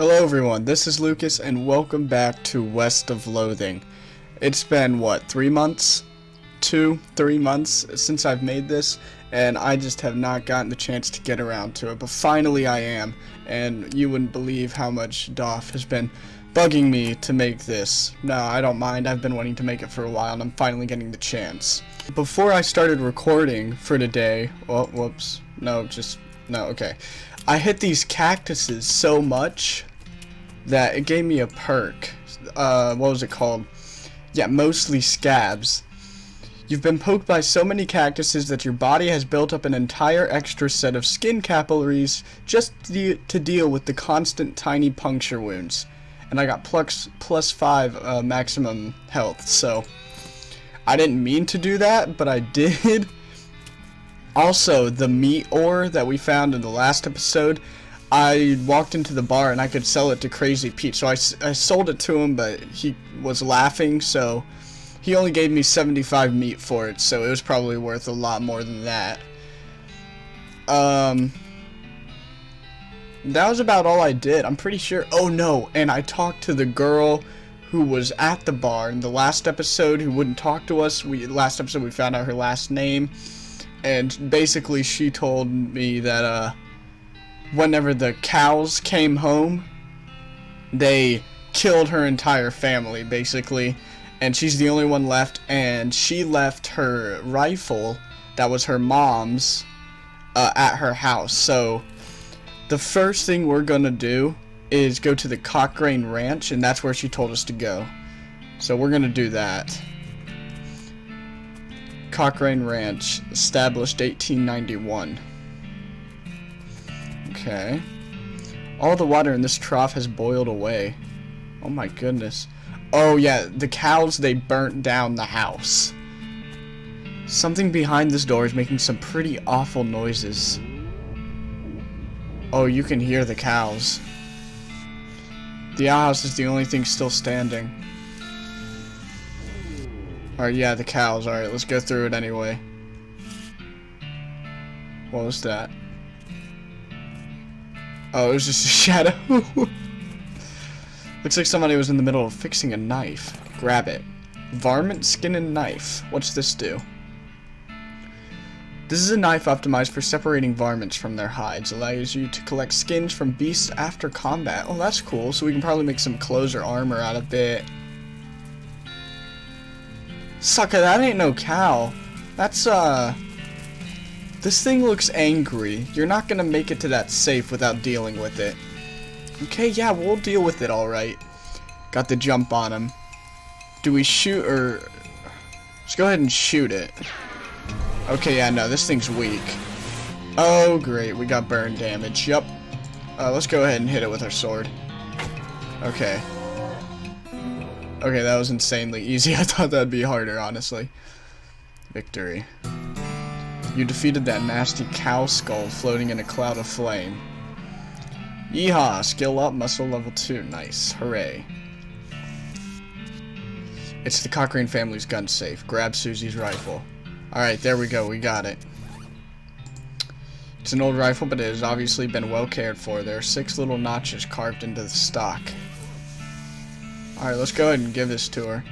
Hello everyone, this is Lucas and welcome back to West of Loathing. It's been, what, 3 months? 3 months since I've made this, and I just have not gotten the chance to get around to it, but finally I am, and you wouldn't believe how much Doff has been bugging me to make this. No, I don't mind, I've been wanting to make it for a while, and I'm finally getting the chance. Before I started recording for today, okay. I hit these cactuses so much that it gave me a perk. What was it called? Yeah, mostly scabs. You've been poked by so many cactuses that your body has built up an entire extra set of skin capillaries just to deal with the constant tiny puncture wounds. And I got plus 5 maximum health, so I didn't mean to do that, but I did. Also, the meat ore that we found in the last episode, I walked into the bar and I could sell it to Crazy Pete, so I sold it to him, but he was laughing, so he only gave me 75 meat for it, so it was probably worth a lot more than that. That was about all I did, I'm pretty sure. Oh no, and I talked to the girl who was at the bar in the last episode who wouldn't talk to us. Last episode we found out her last name, and basically she told me that, whenever the cows came home, they killed her entire family, basically, and she's the only one left, and she left her rifle, that was her mom's, at her house. So the first thing we're gonna do is go to the Cochrane Ranch, and that's where she told us to go. So we're gonna do that. Cochrane Ranch, established 1891. Okay. All the water in this trough has boiled away. Oh my goodness. Oh yeah, the cows, they burnt down the house. Something behind this door is making some pretty awful noises. Oh, you can hear the cows. The outhouse is the only thing still standing. Alright, yeah, the cows. Alright, let's go through it anyway. What was that? Oh, it was just a shadow. Looks like somebody was in the middle of fixing a knife. Grab it. Varmint skin and knife. What's this do? This is a knife optimized for separating varmints from their hides. Allows you to collect skins from beasts after combat. Oh, that's cool. So we can probably make some clothes or armor out of it. Sucker, that ain't no cow. That's, this thing looks angry. You're not gonna make it to that safe without dealing with it. Okay, yeah, we'll deal with it alright. Got the jump on him. Do we shoot or... Let's go ahead and shoot it. Okay, yeah, no, this thing's weak. Oh, great, we got burn damage. Yup. Let's go ahead and hit it with our sword. Okay. Okay, that was insanely easy. I thought that'd be harder, honestly. Victory. You defeated that nasty cow skull floating in a cloud of flame. Yeehaw! Skill up, muscle level 2. Nice. Hooray. It's the Cochrane family's gun safe. Grab Susie's rifle. Alright, there we go. We got it. It's an old rifle, but it has obviously been well cared for. There are 6 little notches carved into the stock. Alright, let's go ahead and give this to her.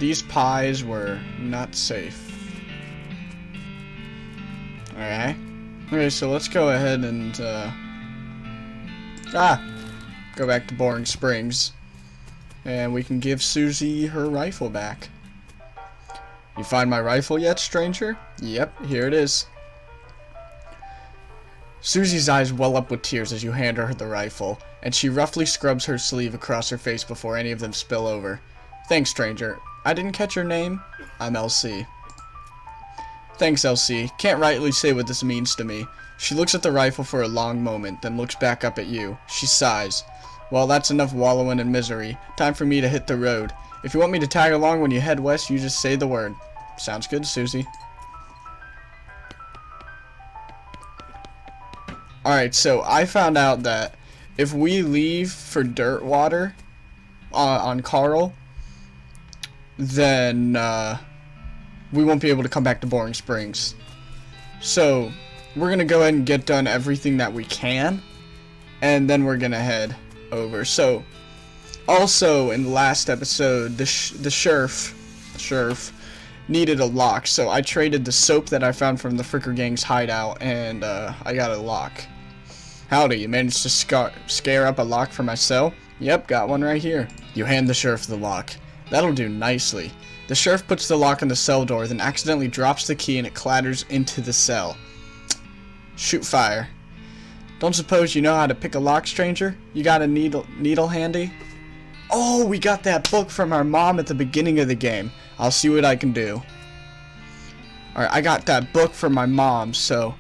These pies were not safe. Alright. Okay, so let's go ahead and, go back to Boring Springs. And we can give Susie her rifle back. You find my rifle yet, stranger? Yep, here it is. Susie's eyes well up with tears as you hand her the rifle, and she roughly scrubs her sleeve across her face before any of them spill over. Thanks, stranger. I didn't catch your name? I'm LC. Thanks, LC. Can't rightly say what this means to me. She looks at the rifle for a long moment, then looks back up at you. She sighs. Well, that's enough wallowing in misery. Time for me to hit the road. If you want me to tag along when you head west, you just say the word. Sounds good, Susie. Alright, so I found out that if we leave for Dirtwater on Carl, then we won't be able to come back to Boring Springs. So we're gonna go ahead and get done everything that we can, and then we're gonna head. over. So, also in the last episode, the sheriff needed a lock, so I traded the soap that I found from the Fricker Gang's hideout, and I got a lock. Howdy, you managed to scare up a lock for my cell? Yep, got one right here. You hand the sheriff the lock. That'll do nicely. The sheriff puts the lock on the cell door, then accidentally drops the key and it clatters into the cell. Shoot fire. Don't suppose you know how to pick a lock, stranger? You got a needle handy? Oh, we got that book from our mom at the beginning of the game. I'll see what I can do. Alright, I got that book from my mom, so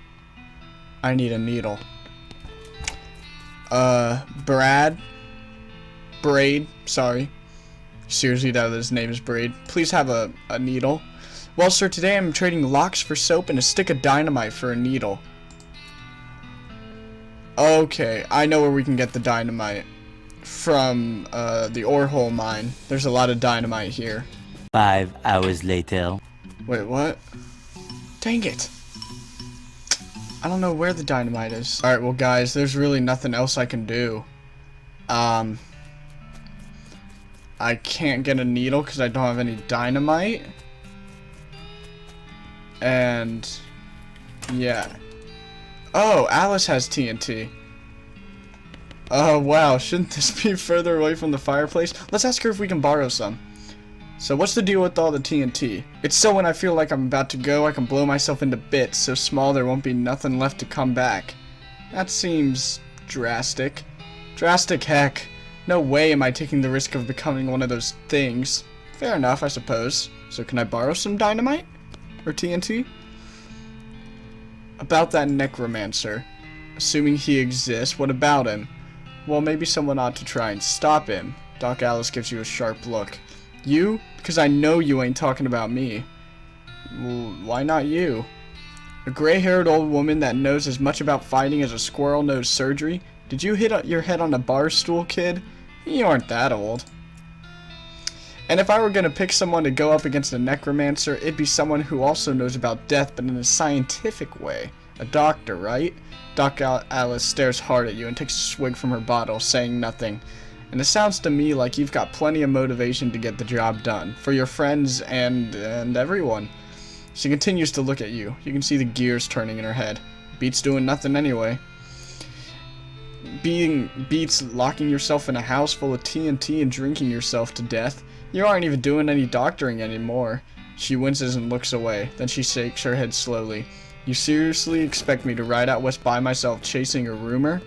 I need a needle. Braid, sorry. Seriously, that his name is Braid. Please have a needle. Well, sir, today I'm trading locks for soap and a stick of dynamite for a needle. Okay, I know where we can get the dynamite. From, the ore hole mine. There's a lot of dynamite here. 5 hours later. Wait, what? Dang it. I don't know where the dynamite is. Alright, well, guys, there's really nothing else I can do. I can't get a needle because I don't have any dynamite. And, yeah. Oh, Alice has TNT. Oh, wow. Shouldn't this be further away from the fireplace? Let's ask her if we can borrow some. So, what's the deal with all the TNT? It's so when I feel like I'm about to go, I can blow myself into bits so small there won't be nothing left to come back. That seems drastic. Drastic heck. No way am I taking the risk of becoming one of those things. Fair enough, I suppose. So, can I borrow some dynamite? Or TNT? About that necromancer. Assuming he exists, what about him? Well, maybe someone ought to try and stop him. Doc Alice gives you a sharp look. You? Because I know you ain't talking about me. Well, why not you? A gray-haired old woman that knows as much about fighting as a squirrel knows surgery? Did you hit your head on a bar stool, kid? You aren't that old. And if I were going to pick someone to go up against a necromancer, it'd be someone who also knows about death, but in a scientific way. A doctor, right? Doc Alice stares hard at you and takes a swig from her bottle, saying nothing. And it sounds to me like you've got plenty of motivation to get the job done. For your friends and everyone. She continues to look at you. You can see the gears turning in her head. Beats doing nothing anyway. Beats locking yourself in a house full of TNT and drinking yourself to death. You aren't even doing any doctoring anymore. She winces and looks away. Then she shakes her head slowly. You seriously expect me to ride out west by myself chasing a rumor?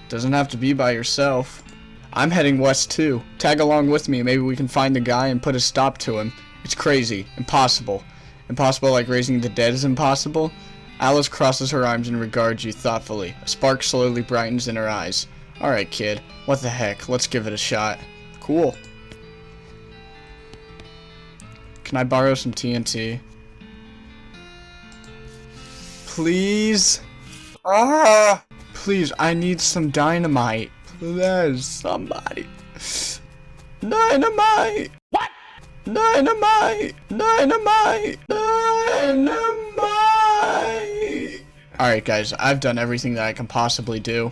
Doesn't have to be by yourself. I'm heading west too. Tag along with me, maybe we can find the guy and put a stop to him. It's crazy. Impossible. Impossible like raising the dead is impossible? Alice crosses her arms and regards you thoughtfully. A spark slowly brightens in her eyes. Alright, kid. What the heck? Let's give it a shot. Cool. Can I borrow some TNT? Please? Ah! Please, I need some dynamite. Please, somebody. Dynamite! What? Dynamite! Dynamite! Dynamite! Alright guys, I've done everything that I can possibly do.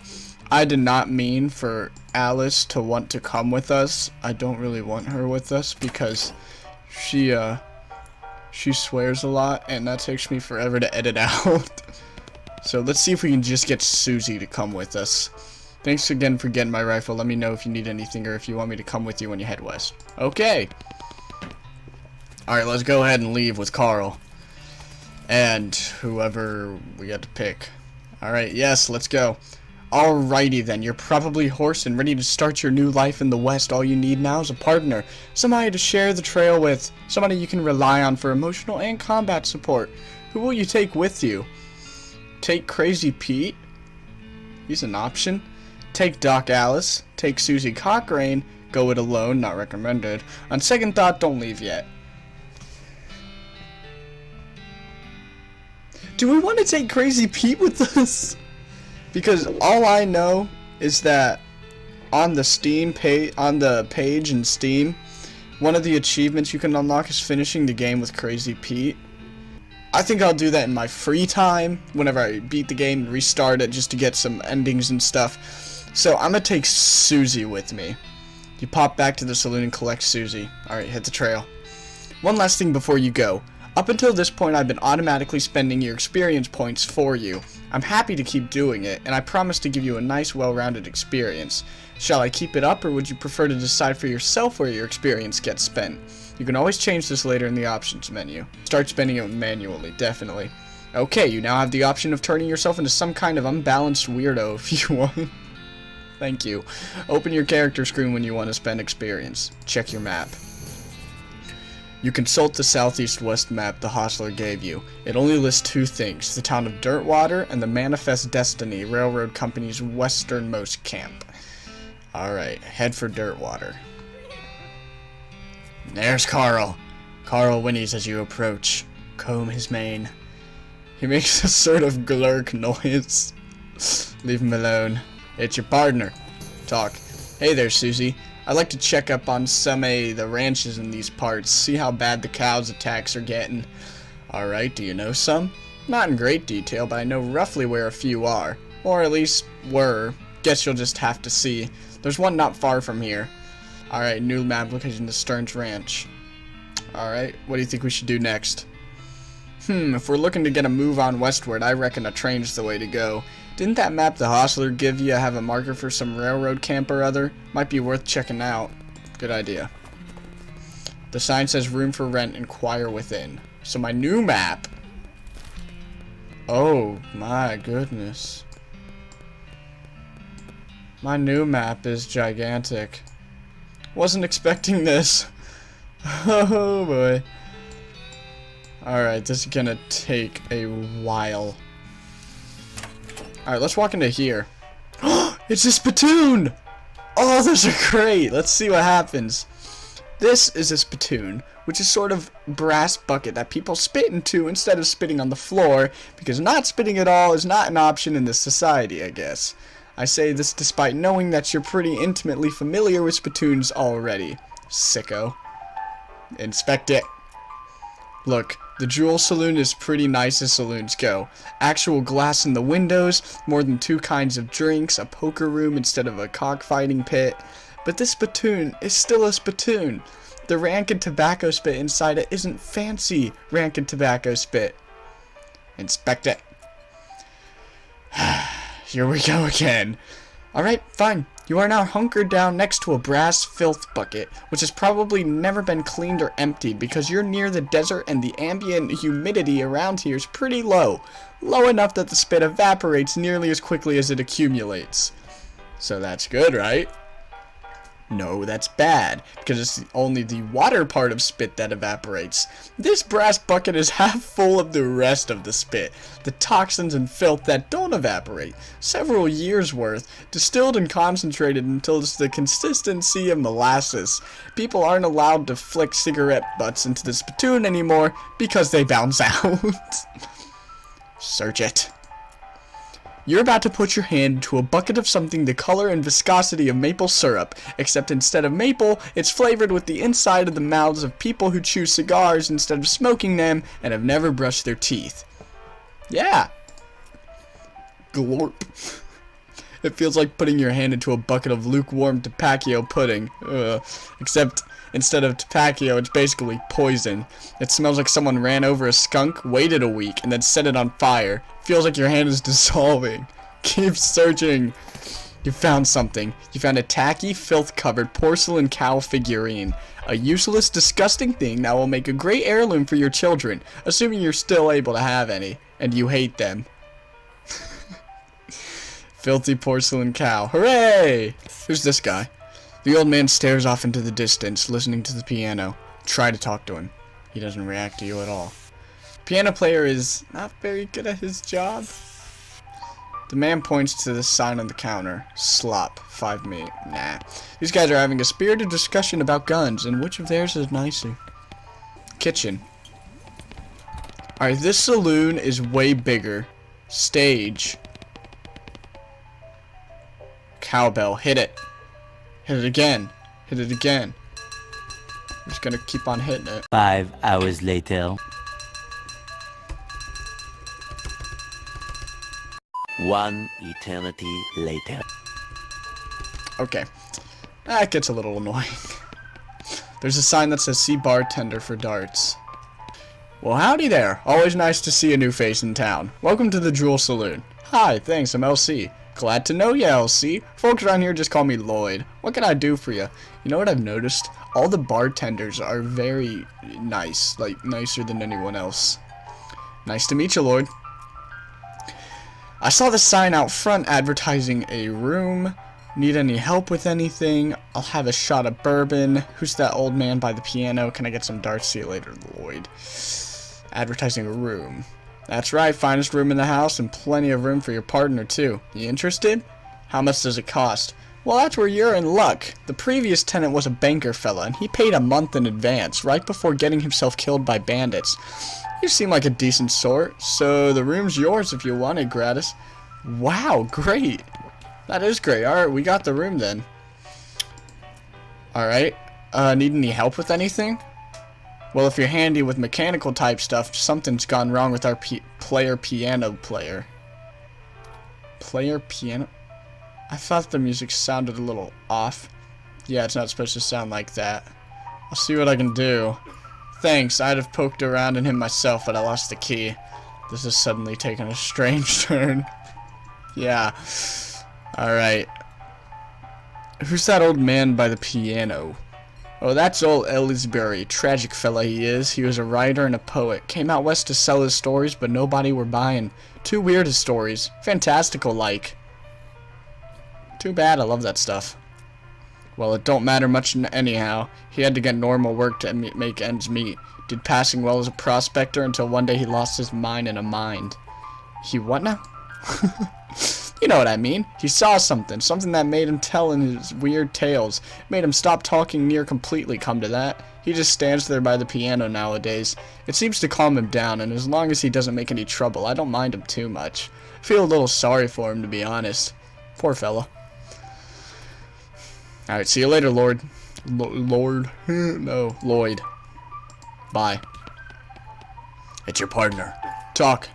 I did not mean for Alice to want to come with us. I don't really want her with us because she swears a lot and that takes me forever to edit out. So let's see if we can just get Susie to come with us. Thanks again for getting my rifle. Let me know if you need anything or if you want me to come with you when you head west. Okay. Alright, let's go ahead and leave with Carl. And whoever we got to pick. Alright, yes, let's go. Alrighty then, you're probably hoarse and ready to start your new life in the West. All you need now is a partner. Somebody to share the trail with. Somebody you can rely on for emotional and combat support. Who will you take with you? Take Crazy Pete? He's an option. Take Doc Alice. Take Susie Cochrane. Go it alone, not recommended. On second thought, don't leave yet. Do we want to take Crazy Pete with us? Because all I know is that on the Steam page, on the page in Steam, one of the achievements you can unlock is finishing the game with Crazy Pete. I think I'll do that in my free time, whenever I beat the game and restart it just to get some endings and stuff. So I'm gonna take Susie with me. You pop back to the saloon and collect Susie. Alright, hit the trail. One last thing before you go. Up until this point, I've been automatically spending your experience points for you. I'm happy to keep doing it, and I promise to give you a nice, well-rounded experience. Shall I keep it up, or would you prefer to decide for yourself where your experience gets spent? You can always change this later in the options menu. Start spending it manually, definitely. Okay, you now have the option of turning yourself into some kind of unbalanced weirdo if you want. Thank you. Open your character screen when you want to spend experience. Check your map. You consult the southeast-west map the hostler gave you. It only lists 2 things, the town of Dirtwater and the Manifest Destiny Railroad Company's westernmost camp. Alright, head for Dirtwater. There's Carl. Carl whinnies as you approach. Comb his mane. He makes a sort of glurk noise. Leave him alone. It's your partner. Talk. Hey there, Susie. I'd like to check up on some of the ranches in these parts, see how bad the cows' attacks are getting. Alright, do you know some? Not in great detail, but I know roughly where a few are. Or at least were. Guess you'll just have to see. There's one not far from here. Alright, new map location to Stearns Ranch. Alright, what do you think we should do next? If we're looking to get a move on westward, I reckon a train's the way to go. Didn't that map the hostler give you have a marker for some railroad camp or other? Might be worth checking out. Good idea. The sign says room for rent, inquire within. So my new map. Oh my goodness. My new map is gigantic. Wasn't expecting this. Oh boy. Alright, this is gonna take a while. Alright, let's walk into here. It's a spittoon! Oh, those are great! Let's see what happens. This is a spittoon, which is sort of brass bucket that people spit into instead of spitting on the floor, because not spitting at all is not an option in this society, I guess. I say this despite knowing that you're pretty intimately familiar with spittoons already. Sicko. Inspect it. Look, the Jewel Saloon is pretty nice as saloons go. Actual glass in the windows, more than 2 kinds of drinks, a poker room instead of a cockfighting pit. But this spittoon is still a spittoon. The rank tobacco spit inside it isn't fancy rank tobacco spit. Inspect it. Here we go again. Alright, fine. You are now hunkered down next to a brass filth bucket, which has probably never been cleaned or emptied because you're near the desert and the ambient humidity around here is pretty low. Low enough that the spit evaporates nearly as quickly as it accumulates. So that's good, right? No, that's bad, because it's only the water part of spit that evaporates. This brass bucket is half full of the rest of the spit, the toxins and filth that don't evaporate. Several years' worth, distilled and concentrated until it's the consistency of molasses. People aren't allowed to flick cigarette butts into the spittoon anymore because they bounce out. Search it. You're about to put your hand into a bucket of something the color and viscosity of maple syrup, except instead of maple, it's flavored with the inside of the mouths of people who chew cigars instead of smoking them and have never brushed their teeth. Yeah. Glorp. It feels like putting your hand into a bucket of lukewarm tapatio pudding. Except instead of tapatio, it's basically poison. It smells like someone ran over a skunk, waited a week, and then set it on fire. Feels like your hand is dissolving. Keep searching. You found something. You found a tacky, filth-covered porcelain cow figurine. A useless, disgusting thing that will make a great heirloom for your children, assuming you're still able to have any, and you hate them. Filthy porcelain cow. Hooray! Who's this guy? The old man stares off into the distance, listening to the piano. Try to talk to him. He doesn't react to you at all. Piano player is not very good at his job. The man points to the sign on the counter. Slop. 5 meat. Nah. These guys are having a spirited discussion about guns, and which of theirs is nicer. Kitchen. Alright, this saloon is way bigger. Stage. Cowbell. Hit it. Hit it again. Hit it again. I'm just gonna keep on hitting it. 5 hours later. 1 eternity later. Okay. That gets a little annoying. There's a sign that says, see bartender for darts. Well, howdy there. Always nice to see a new face in town. Welcome to the Jewel Saloon. Hi, thanks, I'm LC. Glad to know ya, LC. Folks around here just call me Lloyd. What can I do for you? You know what I've noticed? All the bartenders are very nice. Like, nicer than anyone else. Nice to meet you, Lloyd. I saw the sign out front advertising a room. Need any help with anything? I'll have a shot of bourbon. Who's that old man by the piano? Can I get some darts? See you later, Lloyd. Advertising a room. That's right, finest room in the house and plenty of room for your partner too. You interested? How much does it cost? Well, that's where you're in luck. The previous tenant was a banker fella and he paid a month in advance, right before getting himself killed by bandits. You seem like a decent sort, so the room's yours if you want it gratis. Wow, great. That is great. Alright, we got the room then. Alright. Need any help with anything? Well, if you're handy with mechanical type stuff, something's gone wrong with our piano player. Player piano? I thought the music sounded a little off. Yeah, it's not supposed to sound like that. I'll see what I can do. Thanks, I'd have poked around in him myself, but I lost the key. This is suddenly taking a strange turn. Yeah. Alright. Who's that old man by the piano? Oh, that's old Ellisbury. Tragic fella he is. He was a writer and a poet. Came out west to sell his stories, but nobody were buying. Too weird his stories. Fantastical-like. Too bad, I love that stuff. Well, it don't matter much anyhow. He had to get normal work to make ends meet. Did passing well as a prospector until one day he lost his mind in a mind. He what now? You know what I mean. He saw something that made him tell in his weird tales. Made him stop talking near completely, come to that. He just stands there by the piano nowadays. It seems to calm him down, and as long as he doesn't make any trouble, I don't mind him too much. I feel a little sorry for him, to be honest. Poor fella. Alright, see you later, Lord. Lord? No, Lloyd. Bye. It's your partner. Talk.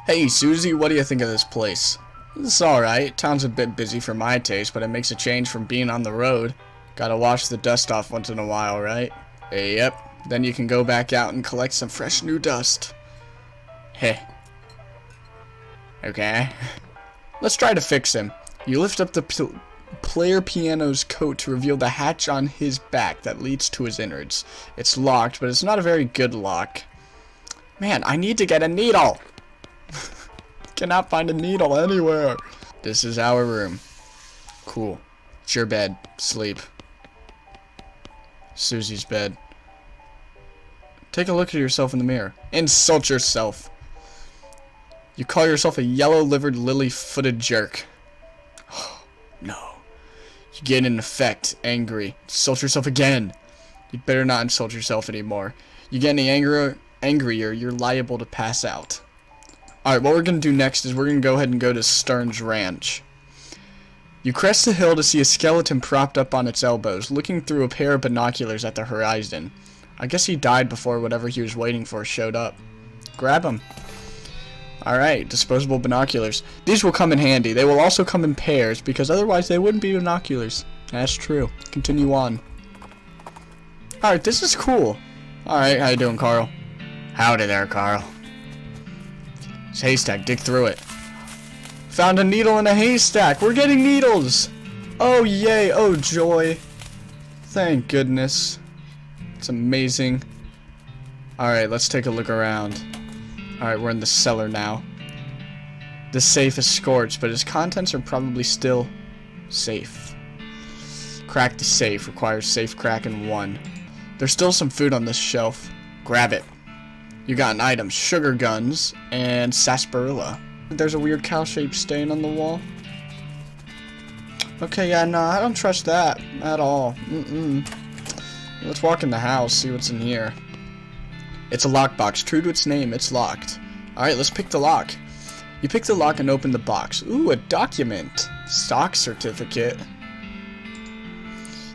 Hey, Susie, what do you think of this place? It's alright. Town's a bit busy for my taste, but it makes a change from being on the road. Gotta wash the dust off once in a while, right? Yep. Then you can go back out and collect some fresh new dust. Heh. Okay. Let's try to fix him. You lift up the player piano's coat to reveal the hatch on his back that leads to his innards. It's locked, but it's not a very good lock. Man, I need to get a needle! Cannot find a needle anywhere. This is our room. Cool. It's your bed. Sleep. Susie's bed. Take a look at yourself in the mirror. Insult yourself. You call yourself a yellow-livered, lily-footed jerk. No. You get in effect angry. Insult yourself again. You'd better not insult yourself anymore. You get any angrier, you're liable to pass out. Alright, what we're going to do next is we're going to go ahead and go to Stern's Ranch. You crest the hill to see a skeleton propped up on its elbows, looking through a pair of binoculars at the horizon. I guess he died before whatever he was waiting for showed up. Grab him. Alright, disposable binoculars. These will come in handy. They will also come in pairs, because otherwise they wouldn't be binoculars. That's true. Continue on. Alright, this is cool. Alright, how you doing, Carl? Howdy there, Carl. It's a haystack, dig through it. Found a needle in a haystack. We're getting needles. Oh, yay. Oh, joy. Thank goodness. It's amazing. Alright, let's take a look around. Alright, we're in the cellar now. The safe is scorched, but its contents are probably still safe. Crack the safe. Requires safe crack in 1. There's still some food on this shelf. Grab it. You got an item, sugar guns, and sarsaparilla. There's a weird cow-shaped stain on the wall. Okay, yeah, no, I don't trust that at all. Let's walk in the house, see what's in here. It's a lockbox. True to its name, it's locked. Alright, let's pick the lock. You pick the lock and open the box. Ooh, a document. Stock certificate.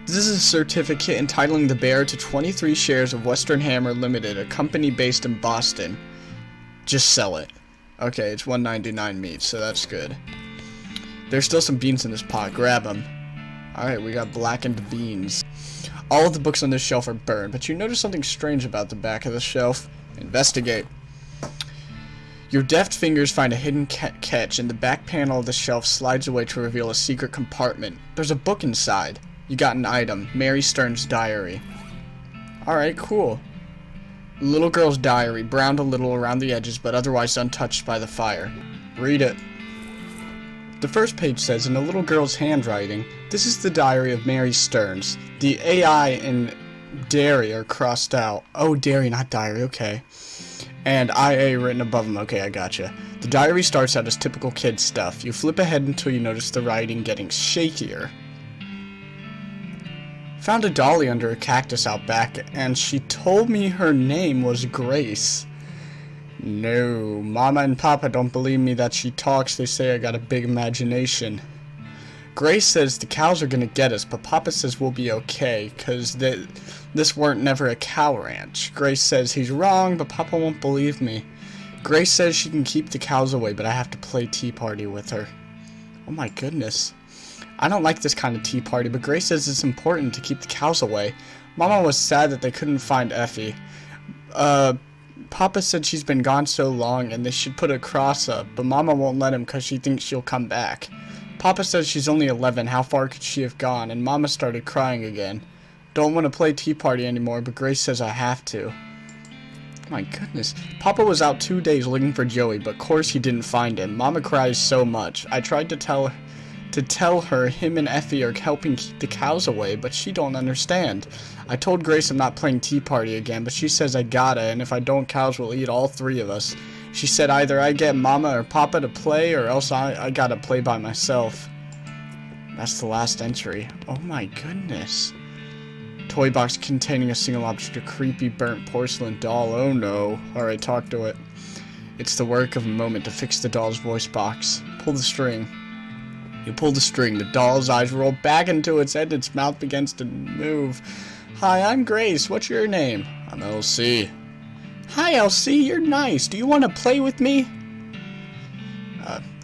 This is a certificate entitling the bearer to 23 shares of Western Hammer Limited, a company based in Boston. Just sell it. Okay, it's $1.99 meat, so that's good. There's still some beans in this pot. Grab them. Alright, we got blackened beans. All of the books on this shelf are burned, but you notice something strange about the back of the shelf. Investigate. Your deft fingers find a hidden catch, and the back panel of the shelf slides away to reveal a secret compartment. There's a book inside. You got an item. Mary Stern's diary. Alright, cool. Little girl's diary, browned a little around the edges, but otherwise untouched by the fire. Read it. The first page says, in a little girl's handwriting, "This is the diary of Mary Stearns." The AI and dairy are crossed out. Oh, dairy, not diary, okay. And IA written above them. Okay, I gotcha. The diary starts out as typical kid stuff. You flip ahead until you notice the writing getting shakier. Found a dolly under a cactus out back, and she told me her name was Grace. No, Mama and Papa don't believe me that she talks. They say I got a big imagination. Grace says the cows are gonna get us, but Papa says we'll be okay, cause this weren't never a cow ranch. Grace says he's wrong, but Papa won't believe me. Grace says she can keep the cows away, but I have to play tea party with her. Oh my goodness. I don't like this kind of tea party, but Grace says it's important to keep the cows away. Mama was sad that they couldn't find Effie. Papa said she's been gone so long and they should put a cross up, but Mama won't let him because she thinks she'll come back. Papa says she's only 11, how far could she have gone? And Mama started crying again. Don't want to play tea party anymore, but Grace says I have to. My goodness. Papa was out 2 days looking for Joey, but of course he didn't find him. Mama cries so much. I tried to tell her him and Effie are helping keep the cows away, but she don't understand. I told Grace I'm not playing tea party again, but she says I gotta, and if I don't, cows will eat all three of us. She said either I get Mama or Papa to play, or else I gotta play by myself. That's the last entry. Oh my goodness. Toy box containing a single object, a creepy burnt porcelain doll. Oh no. Alright, talk to it. It's the work of a moment to fix the doll's voice box. Pull the string. You pull the string, the doll's eyes roll back into its head, its mouth begins to move. Hi, I'm Grace. What's your name? I'm LC. Hi, LC. You're nice. Do you want to play with me?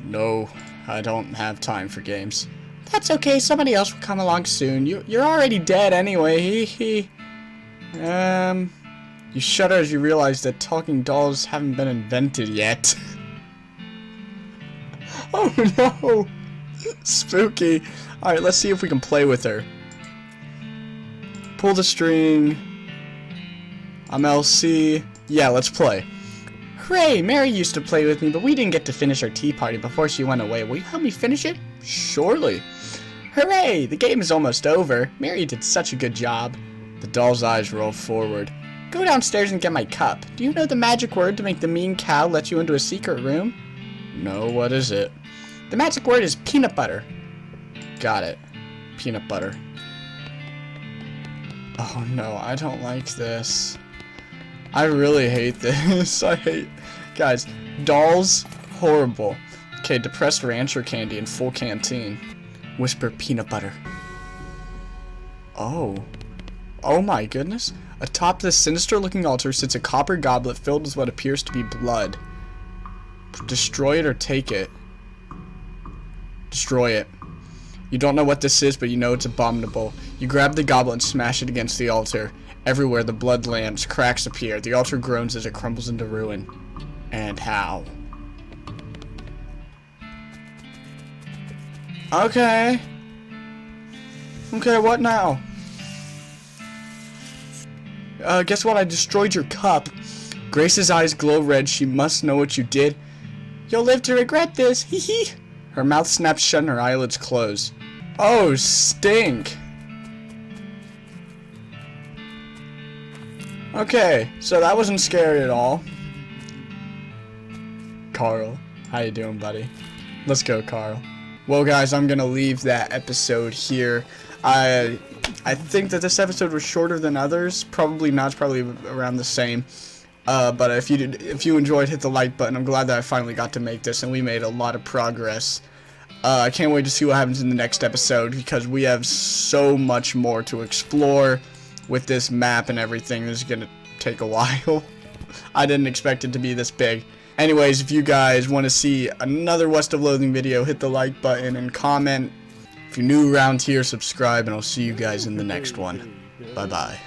No. I don't have time for games. That's okay. Somebody else will come along soon. You're already dead anyway. You shudder as you realize that talking dolls haven't been invented yet. Oh no. Spooky. Alright, let's see if we can play with her. Pull the string. I'm LC. Yeah, let's play. Hooray! Mary used to play with me, but we didn't get to finish our tea party before she went away. Will you help me finish it? Surely. Hooray! The game is almost over. Mary did such a good job. The doll's eyes roll forward. Go downstairs and get my cup. Do you know the magic word to make the mean cow let you into a secret room? No, what is it? The magic word is peanut butter. Got it. Peanut butter. Oh no, I don't like this. I really hate this. Guys, dolls, horrible. Okay, depressed rancher candy in full canteen. Whisper peanut butter. Oh. Oh my goodness. Atop this sinister looking altar sits a copper goblet filled with what appears to be blood. Destroy it or take it. Destroy it. You don't know what this is, but you know it's abominable. You grab the goblet and smash it against the altar. Everywhere the blood lands, cracks appear. The altar groans as it crumbles into ruin. And how? Okay. Okay, what now? Guess what? I destroyed your cup. Grace's eyes glow red. She must know what you did. You'll live to regret this. Hee hee. Her mouth snaps shut and her eyelids close. Oh, stink. Okay, so that wasn't scary at all. Carl, how you doing, buddy? Let's go, Carl. Well, guys, I'm gonna leave that episode here. I think that this episode was shorter than others. Probably not. It's probably around the same. But if you enjoyed, hit the like button. I'm glad that I finally got to make this, and we made a lot of progress. I can't wait to see what happens in the next episode, because we have so much more to explore with this map and everything. This is gonna take a while. I didn't expect it to be this big. Anyways, if you guys want to see another West of Loathing video, hit the like button and comment. If you're new around here, subscribe, and I'll see you guys in the next one. Bye-bye.